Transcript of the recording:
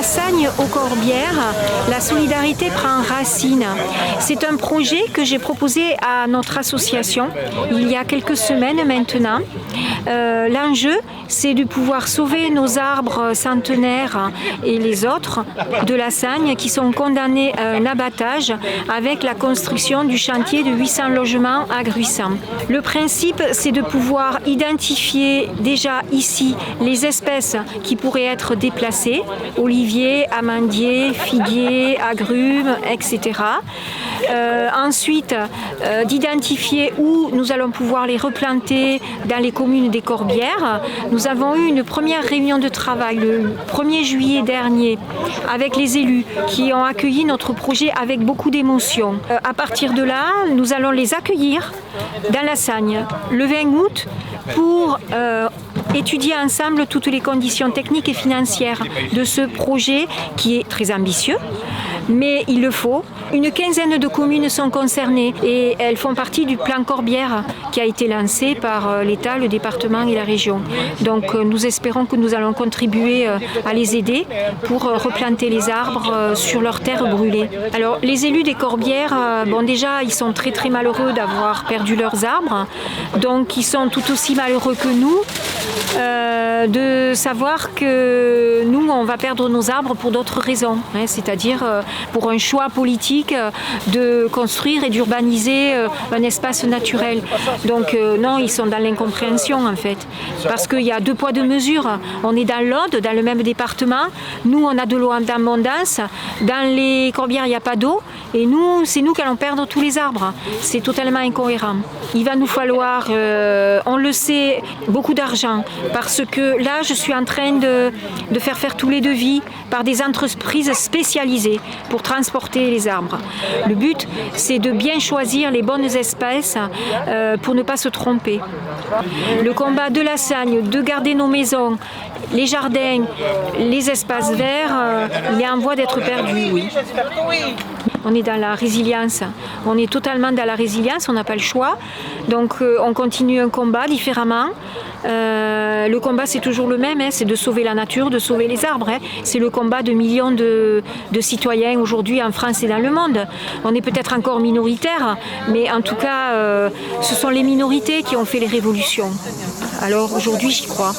la Sagne aux Corbières, la solidarité prend racine. C'est un projet que j'ai proposé à notre association il y a quelques semaines maintenant. L'enjeu, c'est de pouvoir sauver nos arbres centenaires et les autres de la Sagne qui sont condamnés à un abattage avec la construction du chantier de 800 logements à Gruissant. Le principe, c'est de pouvoir identifier déjà ici les espèces qui pourraient être déplacées, oliviers, amandiers, figuiers, agrumes, etc. Ensuite, d'identifier où nous allons pouvoir les replanter dans les communes des Corbières. Nous avons eu une première réunion de travail le 1er juillet dernier avec les élus qui ont accueilli notre projet avec beaucoup d'émotion. À partir de là, nous allons les accueillir dans la Sagne le 20 août pour étudier ensemble toutes les conditions techniques et financières de ce projet qui est très ambitieux, mais il le faut. Une quinzaine de communes sont concernées et elles font partie du plan Corbières qui a été lancé par l'État, le département et la région. Donc nous espérons que nous allons contribuer à les aider pour replanter les arbres sur leurs terres brûlées. Alors les élus des Corbières, déjà ils sont très malheureux d'avoir perdu leurs arbres, donc ils sont tout aussi malheureux que nous de savoir que nous on va perdre nos arbres pour d'autres raisons, c'est-à-dire pour un choix politique de construire et d'urbaniser un espace naturel. Donc non, ils sont dans l'incompréhension en fait, parce qu'il y a deux poids deux mesures. On est dans l'Aude, dans le même département, nous on a de l'eau en abondance, dans les Corbières il n'y a pas d'eau, et nous, c'est nous qui allons perdre tous les arbres. C'est totalement incohérent. Il va nous falloir, on le sait, beaucoup d'argent, parce que là je suis en train de faire tous les devis par des entreprises spécialisées pour transporter les arbres. Le but, c'est de bien choisir les bonnes espèces pour ne pas se tromper. Le combat de la Sagne, de garder nos maisons, les jardins, les espaces verts, il est en voie d'être perdu, oui. On est dans la résilience, on est totalement dans la résilience, on n'a pas le choix. Donc on continue un combat différemment. Le combat c'est toujours le même, c'est de sauver la nature, de sauver les arbres. C'est le combat de millions de citoyens aujourd'hui en France et dans le monde. On est peut-être encore minoritaire, mais en tout cas ce sont les minorités qui ont fait les révolutions. Alors aujourd'hui j'y crois.